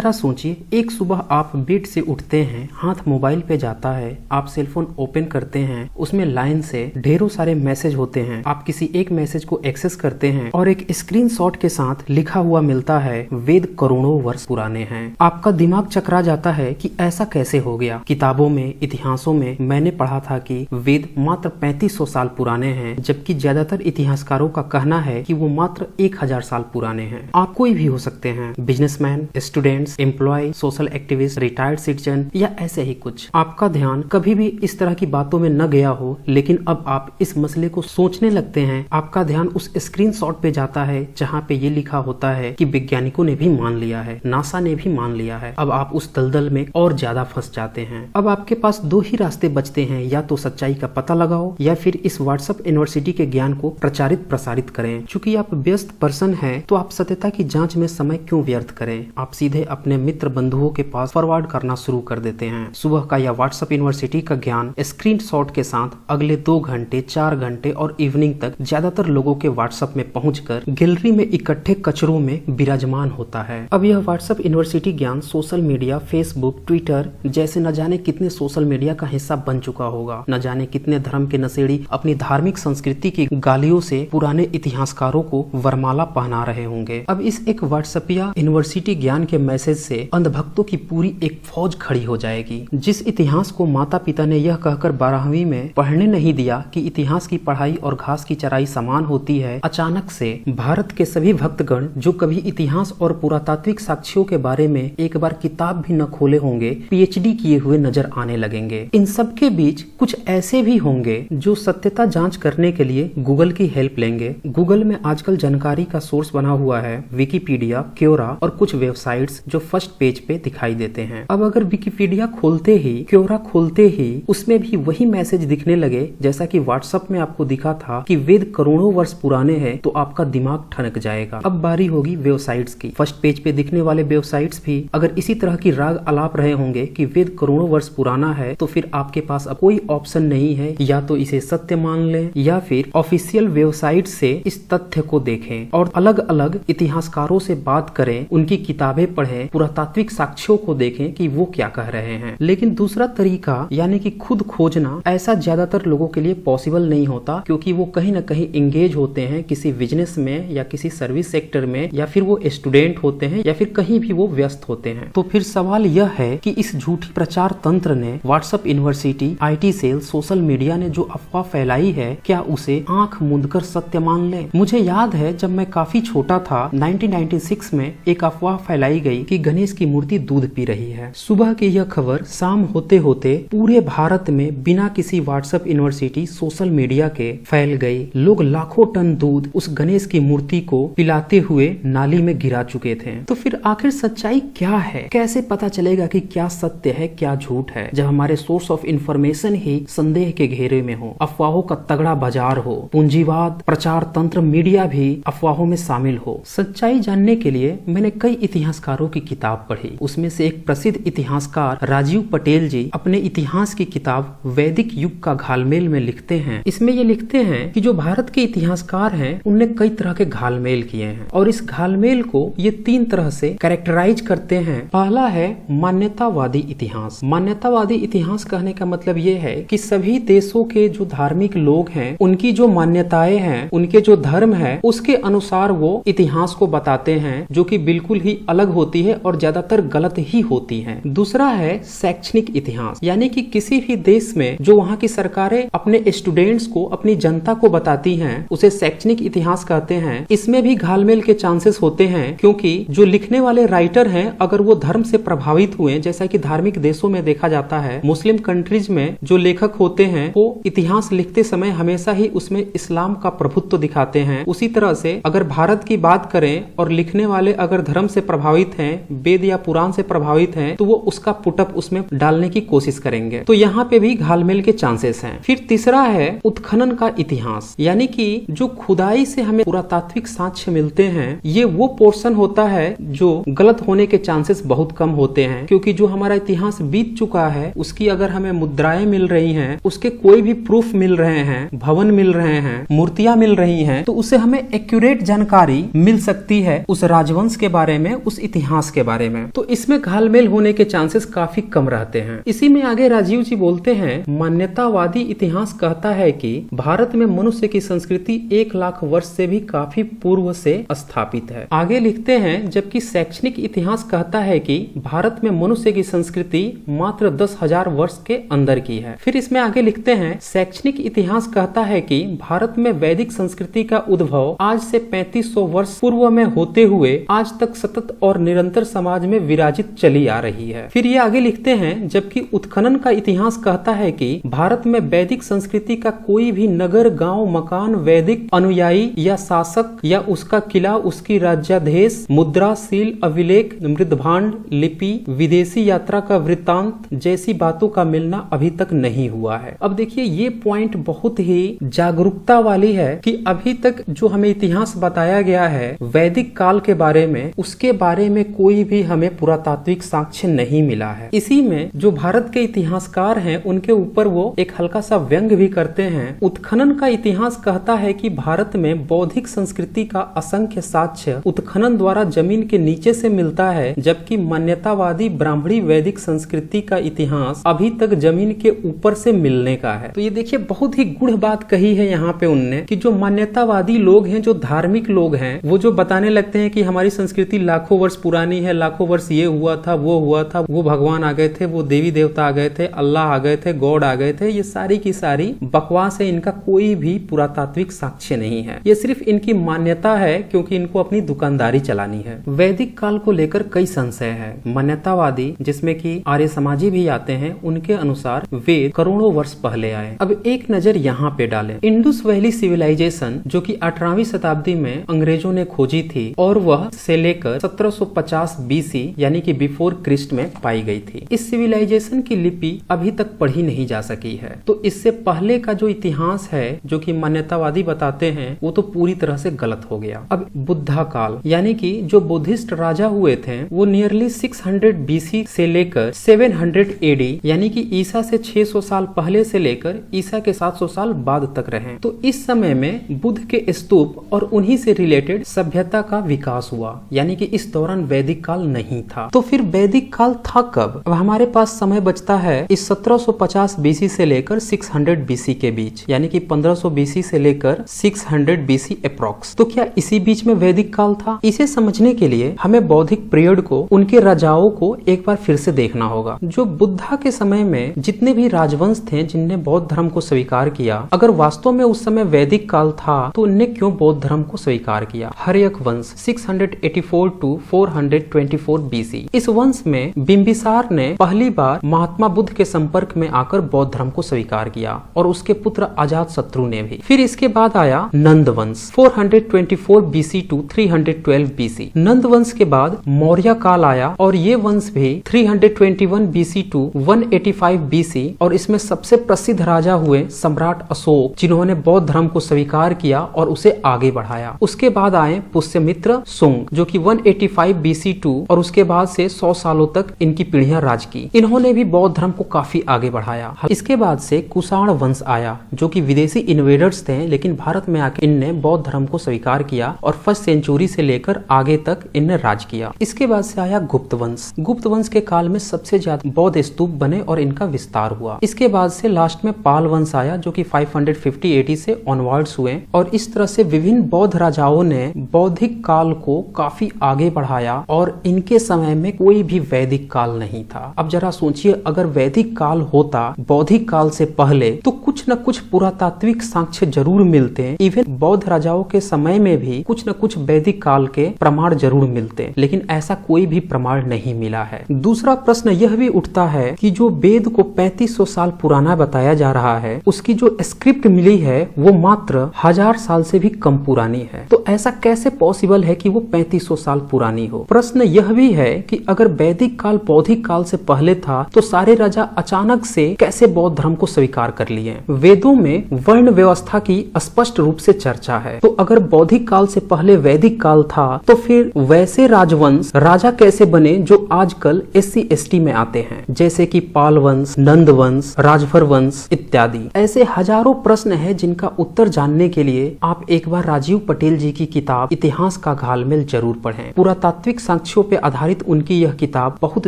जरा सोचिए, एक सुबह आप बेड से उठते हैं, हाथ मोबाइल पे जाता है, आप सेलफोन ओपन करते हैं, उसमें लाइन से ढेरों सारे मैसेज होते हैं। आप किसी एक मैसेज को एक्सेस करते हैं और एक स्क्रीनशॉट के साथ लिखा हुआ मिलता है, वेद करोड़ों वर्ष पुराने हैं। आपका दिमाग चकरा जाता है कि ऐसा कैसे हो गया। किताबों में, इतिहासों में मैंने पढ़ा था कि वेद मात्र 3500 साल पुराने हैं, जबकि ज्यादातर इतिहासकारों का कहना है कि वो मात्र 1000 साल पुराने हैं। आप कोई भी हो सकते हैं, businessman, students, employ, social activist, retired citizen या ऐसे ही कुछ। आपका ध्यान कभी भी इस तरह की बातों में न गया हो, लेकिन अब आप इस मसले को सोचने लगते हैं। आपका ध्यान उस स्क्रीनशॉट पे जाता है जहाँ पे ये लिखा होता है कि वैज्ञानिकों ने भी मान लिया है, नासा ने भी मान लिया है। अब आप उस दलदल में और ज्यादा फंस जाते हैं। अब आपके पास दो ही रास्ते बचते हैं, या तो सच्चाई का पता लगाओ या फिर इस व्हाट्सएप यूनिवर्सिटी के ज्ञान को प्रचारित प्रसारित करें। चूंकि आप व्यस्त पर्सन हैं, तो आप सत्यता की जांच में समय क्यों व्यर्थ करें। आप सीधे अपने मित्र बंधुओं के पास फॉरवर्ड करना शुरू कर देते हैं। सुबह का या व्हाट्सएप यूनिवर्सिटी का ज्ञान स्क्रीनशॉट के साथ अगले 2 घंटे, 4 घंटे और इवनिंग तक ज्यादातर लोगों के व्हाट्सएप में पहुंचकर गैलरी में इकट्ठे कचरों में विराजमान होता है। अब यह व्हाट्सएप यूनिवर्सिटी ज्ञान सोशल मीडिया, फेसबुक, ट्विटर जैसे न जाने कितने सोशल मीडिया का हिस्सा बन चुका होगा। न जाने कितने धर्म के नशेड़ी अपनी धार्मिक संस्कृति की गालियों से पुराने इतिहासकारों को वरमाला पहना रहे होंगे। अब इस एक व्हाट्सएपिया यूनिवर्सिटी ज्ञान के मैसेज से अंधभक्तों की पूरी एक फौज खड़ी हो जाएगी। जिस इतिहास को माता पिता ने यह कहकर 12वीं में पढ़ने नहीं दिया कि इतिहास की पढ़ाई और घास की चराई समान होती है, अचानक से भारत के सभी भक्तगण जो कभी इतिहास और पुरातात्विक साक्ष्यों के बारे में एक बार किताब भी न खोले होंगे, पीएचडी किए हुए नजर आने लगेंगे। इन सब के बीच कुछ ऐसे भी होंगे जो सत्यता जांच करने के लिए गूगल की हेल्प लेंगे। गूगल में आजकल जानकारी का सोर्स बना हुआ है विकिपीडिया, क्योरा और कुछ वेबसाइट्स जो फर्स्ट पेज पे दिखाई देते हैं। अब अगर विकिपीडिया खोलते ही, क्योरा खोलते ही उसमें भी वही मैसेज दिखने लगे जैसा कि व्हाट्सएप में आपको दिखा था कि वेद करोड़ों वर्ष पुराने हैं, तो आपका दिमाग ठनक जाएगा। अब बारी होगी वेबसाइट्स की। फर्स्ट पेज पे दिखने वाले वेबसाइट्स भी अगर इसी तरह की राग अलाप रहे होंगे कि वेद करोड़ों वर्ष पुराना है, तो फिर आपके पास अब कोई ऑप्शन नहीं है, या तो इसे सत्य मान लें या फिर ऑफिशियल वेबसाइट से इस तथ्य को देखें और अलग अलग इतिहासकारों से बात करें, उनकी किताबें पढ़ें, पुरातात्विक साक्ष्यों को देखें कि वो क्या कह रहे हैं। लेकिन दूसरा तरीका यानी कि खुद खोजना, ऐसा ज्यादातर लोगों के लिए पॉसिबल नहीं होता, क्योंकि वो कहीं न कहीं एंगेज होते हैं किसी बिजनेस में या किसी सर्विस सेक्टर में, या फिर वो स्टूडेंट होते हैं या फिर कहीं भी वो व्यस्त होते हैं। तो फिर सवाल यह है कि इस झूठी प्रचार तंत्र ने, WhatsApp university, IT cell, social media ने जो अफवाह फैलाई है, क्या उसे आंख मूंदकर सत्य मान ले। मुझे याद है जब मैं काफी छोटा था, 1996 में एक अफवाह फैलाई गई कि गणेश की मूर्ति दूध पी रही है। सुबह की यह खबर शाम होते होते पूरे भारत में बिना किसी व्हाट्सएप यूनिवर्सिटी, सोशल मीडिया के फैल गई। लोग लाखों टन दूध उस गणेश की मूर्ति को पिलाते हुए नाली में गिरा चुके थे। तो फिर आखिर सच्चाई क्या है? कैसे पता चलेगा कि क्या सत्य है, क्या झूठ है, जब हमारे सोर्स ऑफ इंफॉर्मेशन ही संदेह के घेरे में हो, अफवाहों का तगड़ा बाजार हो, पूंजीवाद, प्रचार तंत्र, मीडिया भी अफवाहों में शामिल हो। सच्चाई जानने के लिए मैंने कई इतिहासकारों की किताब पढ़ी। उसमें से एक प्रसिद्ध इतिहासकार राजीव पटेल जी अपने इतिहास की किताब वैदिक युग का घालमेल में लिखते हैं। इसमें ये लिखते हैं कि जो भारत के इतिहासकार हैं, उनने कई तरह के घालमेल किए हैं और इस घालमेल को ये 3 तरह से कैरेक्टराइज करते हैं। पहला है मान्यतावादी इतिहास। मान्यतावादी इतिहास कहने का मतलब ये है कि सभी देशों के जो धार्मिक लोग हैं, उनकी जो मान्यताएं हैं, उनके जो धर्म है, उसके अनुसार वो इतिहास को बताते हैं, जो कि बिल्कुल ही अलग होती है और ज्यादातर गलत ही होती है। दूसरा है शैक्षणिक इतिहास, यानी कि किसी भी देश में जो वहाँ की सरकारें अपने स्टूडेंट्स को, अपनी जनता को बताती हैं, उसे शैक्षणिक इतिहास कहते हैं। इसमें भी घालमेल के चांसेस होते हैं, क्योंकि जो लिखने वाले राइटर हैं, अगर वो धर्म से प्रभावित हुए, जैसा कि धार्मिक देशों में देखा जाता है, मुस्लिम कंट्रीज में जो लेखक होते हैं, वो इतिहास लिखते समय हमेशा ही उसमें इस्लाम का प्रभुत्व दिखाते हैं। उसी तरह से अगर भारत की बात करें और लिखने वाले अगर धर्म से प्रभावित हैं, वेद या पुराण से प्रभावित हैं, तो वो उसका पुटअप उसमें डालने की कोशिश करेंगे। तो यहाँ पे भी घालमेल के चांसेस हैं। फिर तीसरा है उत्खनन का इतिहास, यानी कि जो खुदाई से हमें पुरातात्विक साक्ष्य मिलते हैं, ये वो पोर्शन होता है जो गलत होने के चांसेस बहुत कम होते हैं, क्योंकि जो हमारा इतिहास बीत चुका है, उसकी अगर हमें मुद्राएं मिल रही हैं, उसके कोई भी प्रूफ मिल रहे हैं, भवन मिल रहे हैं, मूर्तियां मिल रही हैं, तो उससे हमें एक्यूरेट जानकारी मिल सकती है उस राजवंश के बारे में, उस इतिहास के बारे में, तो इसमें घालमेल होने के चांसेस काफी कम रहते हैं। इसी में आगे राजीव जी बोलते हैं, मान्यतावादी इतिहास कहता है कि भारत में मनुष्य की संस्कृति 1 लाख वर्ष से भी काफी पूर्व से स्थापित है। आगे लिखते हैं, जबकि शैक्षणिक इतिहास कहता है कि भारत में मनुष्य की संस्कृति मात्र 10,000 वर्ष के अंदर की है। फिर इसमें आगे लिखते हैं, शैक्षणिक इतिहास कहता है कि भारत में वैदिक संस्कृति का उद्भव आज से 3500 वर्ष पूर्व में होते हुए आज तक सतत और निरंतर समाज में विराजित चली आ रही है। फिर ये आगे लिखते हैं, जबकि उत्खनन का इतिहास कहता है कि भारत में वैदिक संस्कृति का कोई भी नगर, गांव, मकान वैदिक अनुयायी या शासक या उसका किला, उसकी राज्याधीश, मुद्रा, सील, अभिलेख, मृदभांड, लिपि, विदेशी यात्रा का वृत्तांत जैसी बातों का मिलना अभी तक नहीं हुआ है। अब देखिए, ये पॉइंट बहुत ही जागरूकता वाली है कि अभी तक जो हमें इतिहास बताया गया है वैदिक काल के बारे में, उसके बारे में कोई भी हमें पुरातात्विक साक्ष्य नहीं मिला है। इसी में जो भारत के इतिहासकार हैं उनके ऊपर वो एक हल्का सा व्यंग भी करते हैं। उत्खनन का इतिहास कहता है कि भारत में बौद्धिक संस्कृति का असंख्य साक्ष्य उत्खनन द्वारा जमीन के नीचे से मिलता है, जबकि मान्यतावादी ब्राह्मणी वैदिक संस्कृति का इतिहास अभी तक जमीन के ऊपर से मिलने का है। तो ये देखिए, बहुत ही गूढ़ बात कही है यहाँ पे उनने कि जो मान्यतावादी लोग हैं, जो धार्मिक लोग हैं, वो जो बताने लगते हैं कि हमारी संस्कृति लाखों वर्ष पुरानी है, लाखों वर्ष ये हुआ था, वो भगवान आ गए थे, वो देवी देवता आ गए थे, अल्लाह आ गए थे, गॉड आ गए थे, ये सारी की सारी बकवास है। इनका कोई भी पुरातात्विक साक्ष्य नहीं है। ये सिर्फ इनकी मान्यता है क्योंकि इनको अपनी दुकानदारी चलानी है। वैदिक काल को लेकर कई संशय है। मान्यतावादी, जिसमें कि आर्य समाजी भी आते हैं, उनके अनुसार वेद करोड़ों वर्ष पहले आए। अब एक नजर यहाँ पे डालें। इंडस वैली सिविलाइजेशन जो कि 18वीं शताब्दी में अंग्रेजों ने खोजी थी और वह से लेकर 1750 BC यानी कि बिफोर क्रिस्ट में पाई गई थी। इस सिविलाइजेशन की लिपि अभी तक पढ़ी नहीं जा सकी है। तो इससे पहले का जो इतिहास है जो कि मान्यतावादी बताते हैं वो तो पूरी तरह से गलत हो गया। अब बुद्धा काल यानी कि जो बुद्धिस्ट राजा हुए थे वो नियरली 600 BC से लेकर 700 AD यानी कि ईसा से 600 साल पहले से लेकर ईसा के 700 साल बाद तक रहे। तो इस समय में बुद्ध के स्तूप और उन्हीं से रिलेटेड सभ्यता का विकास हुआ, यानी कि इस दौरान वैदिक काल नहीं था। तो फिर वैदिक काल था कब? अब हमारे पास समय बचता है इस 1750 BC से लेकर 600 BC के बीच, यानी कि 1500 BC से लेकर 600 BC अप्रॉक्स। तो क्या इसी बीच में वैदिक काल था? इसे समझने के लिए हमें बौद्धिक पीरियड को, उनके राजाओं को एक बार फिर से देखना होगा। जो बुद्धा के समय में जितने भी राजवंश थे जिनने बौद्ध धर्म को स्वीकार किया, अगर वास्तव में उस समय वैदिक काल था तो उनने क्यों बौद्ध धर्म को स्वीकार किया? हर्यक वंश 684 to 424 BC। इस वंश में बिंबिसार ने पहली बार महात्मा बुद्ध के संपर्क में आकर बौद्ध धर्म को स्वीकार किया और उसके पुत्र अजातशत्रु ने भी। फिर इसके बाद आया नंद वंश 424 BC to 312 BC। नंद वंश के बाद मौर्य काल आया और ये वंश भी 321 BC to 185 BC और इसमें सबसे प्रसिद्ध राजा हुए सम्राट अशोक, जिन्होंने बौद्ध धर्म को स्वीकार किया और उसे आगे बढ़ाया। उसके बाद आए पुष्यमित्र सुंग जो कि 185 BC to और उसके बाद से 100 सालों तक इनकी पीढ़ियां राज की। इन्होंने भी बौद्ध धर्म को काफी आगे बढ़ाया। इसके बाद से कुषाण वंश आया जो कि विदेशी इन्वेडर्स थे, लेकिन भारत में आके इनने बौद्ध धर्म को स्वीकार किया और 1st सेंचुरी से लेकर आगे तक इनने राज किया। इसके बाद से आया गुप्त वंश। गुप्त वंश के काल में सबसे ज्यादा बौद्ध स्तूप बने और इनका विस्तार हुआ। इसके बाद से लास्ट में पाल वंश आया जो कि 550 AD से ऑनवर्ड्स हुए और इस तरह से विभिन्न बौद्ध राजाओं ने बौद्धिक काल को काफी आगे बढ़ाया और इनके समय में कोई भी वैदिक काल नहीं था। अब जरा सोचिए, अगर वैदिक काल होता बौद्धिक काल से पहले तो कुछ न कुछ पुरातात्विक साक्ष्य जरूर मिलते। इवन बौद्ध राजाओं के समय में भी कुछ न कुछ वैदिक काल के प्रमाण जरूर मिलते, लेकिन ऐसा कोई भी प्रमाण नहीं मिला है। दूसरा प्रश्न यह भी उठता है कि जो वेद को 3500 साल पुराना बताया जा रहा है, उसकी जो स्क्रिप्ट मिली है वो मात्र 1000 साल से भी कम पुरानी है। तो ऐसा कैसे पॉसिबल है कि वो 3500 साल पुरानी हो? प्रश्न यह भी है कि अगर वैदिक काल बौद्धिक काल से पहले था तो सारे राजा अचानक से कैसे बौद्ध धर्म को स्वीकार कर लिए? वेदों में वर्ण व्यवस्था की स्पष्ट रूप से चर्चा है। तो अगर बौद्धिक काल से पहले वैदिक काल था तो फिर वैसे राजवंश राजा कैसे बने जो आजकल SC ST में आते हैं, जैसे कि पाल वंश, नंद वंश, राजभर वंश इत्यादि? ऐसे हजारों प्रश्न हैं जिनका उत्तर जानने के लिए आप एक बार राजीव पटेल जी की किताब इतिहास का घालमेल जरूर पढ़ें। पुरातात्विक साक्ष्यों पे आधारित उनकी यह किताब बहुत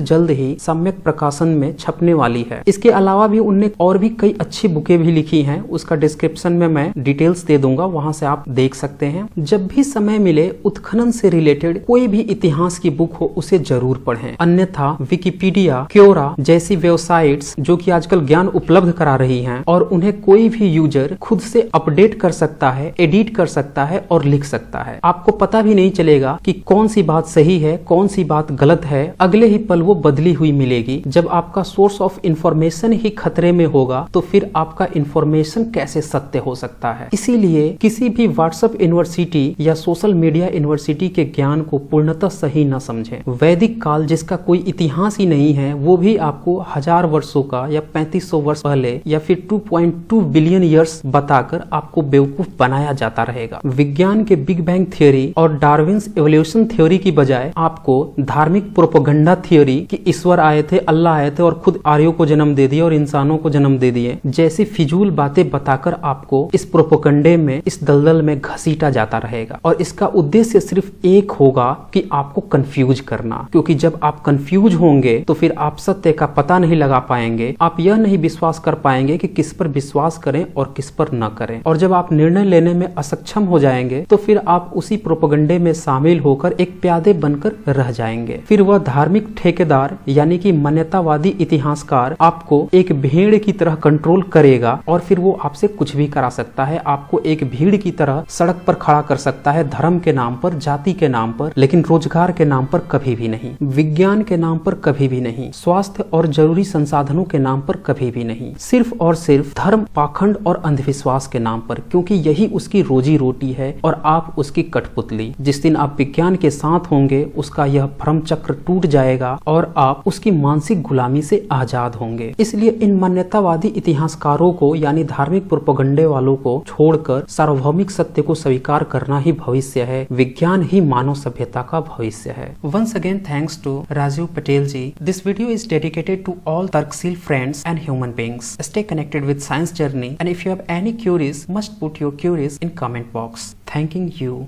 जल्द ही सम्यक प्रकाशन में छपने वाली है। इसके अलावा भी उनने और भी कई अच्छी बुकें भी लिखी हैं, उसका डिस्क्रिप्शन में मैं डिटेल्स दे दूंगा, वहां से आप देख सकते हैं। जब भी समय मिले उत्खनन से रिलेटेड कोई भी इतिहास की बुक हो उसे जरूर पढ़ें, अन्यथा विकिपीडिया, क्योरा जैसी वेबसाइट्स जो कि आजकल ज्ञान उपलब्ध करा रही हैं और उन्हें कोई भी यूजर खुद से अपडेट कर सकता है, एडिट कर सकता है और लिख सकता है। आपको पता भी नहीं चलेगा कि कौन सी बात सही है, कौन सी बात गलत है, अगले ही पल वो बदली हुई मिलेगी। जब आपका सोर्स ऑफ इंफॉर्मेशन ही खतरे में होगा तो फिर आपका इंफॉर्मेशन कैसे सत्य हो सकता है। इसीलिए किसी भी व्हाट्सएप यूनिवर्सिटी या सोशल मीडिया यूनिवर्सिटी के ज्ञान को पूर्णतः सही न समझें। वैदिक काल जिसका कोई इतिहास ही नहीं है वो भी आपको 1000 वर्षों का या 3500 वर्ष पहले या फिर 2.2 बिलियन ईयर्स बताकर आपको बेवकूफ बनाया जाता रहेगा। विज्ञान के बिग बैंग थ्योरी और डार्विन्स एवोल्यूशन थ्योरी की बजाय आपको धार्मिक प्रोपेगेंडा थ्योरी कि ईश्वर आए थे, अल्लाह आए थे और खुद आर्यों को जन्म दे दिया और इंसानों को जन्म दे दिए जैसी फिजूल बातें बताकर आपको इस प्रोपेगेंडे में, इस दलदल में घसीटा जाता रहेगा। और इसका उद्देश्य सिर्फ एक होगा कि आपको कंफ्यूज करना, क्योंकि जब आप कंफ्यूज होंगे तो फिर आप सत्य का पता नहीं लगा पाएंगे, आप यह नहीं विश्वास कर पाएंगे कि किस पर विश्वास करें और किस पर न करें। और जब आप निर्णय लेने में असक्षम हो जाएंगे तो फिर आप उसी प्रोपेगेंडे में शामिल होकर एक प्यादे बनकर रह जाएंगे। फिर वह धार्मिक ठेकेदार यानी कि मान्यतावादी इतिहासकार आपको एक भेड़ की तरह कंट्रोल करेगा और फिर वो आपसे कुछ भी करा सकता है, आपको एक भीड़ की तरह सड़क पर खड़ा कर सकता है, धर्म के नाम पर, जाति के नाम पर, लेकिन रोजगार के नाम पर कभी भी नहीं, विज्ञान के नाम पर कभी भी नहीं, स्वास्थ्य और जरूरी संसाधनों के नाम पर कभी भी नहीं, सिर्फ और सिर्फ धर्म, पाखंड और अंधविश्वास के नाम पर, क्योंकि यही उसकी रोजी रोटी है और आप उसकी कठपुतली। जिस दिन आप विज्ञान के साथ होंगे उसका यह भ्रम चक्र टूट जाएगा और आप उसकी मानसिक गुलामी से आजाद होंगे। इसलिए इन मान्यतावादी इतिहासकारों को यानी धार्मिक प्रोपेगेंडे वालों को छोड़कर सार्वभौमिक सत्य को स्वीकार करना ही भविष्य है। विज्ञान ही मानव सभ्यता का भविष्य है। Once again thanks to Rajiv Patel ji. This video is dedicated to all तर्कशील friends and human beings. Stay connected with Science Journey, and if you have any queries, must put your queries in comment box. Thanking you.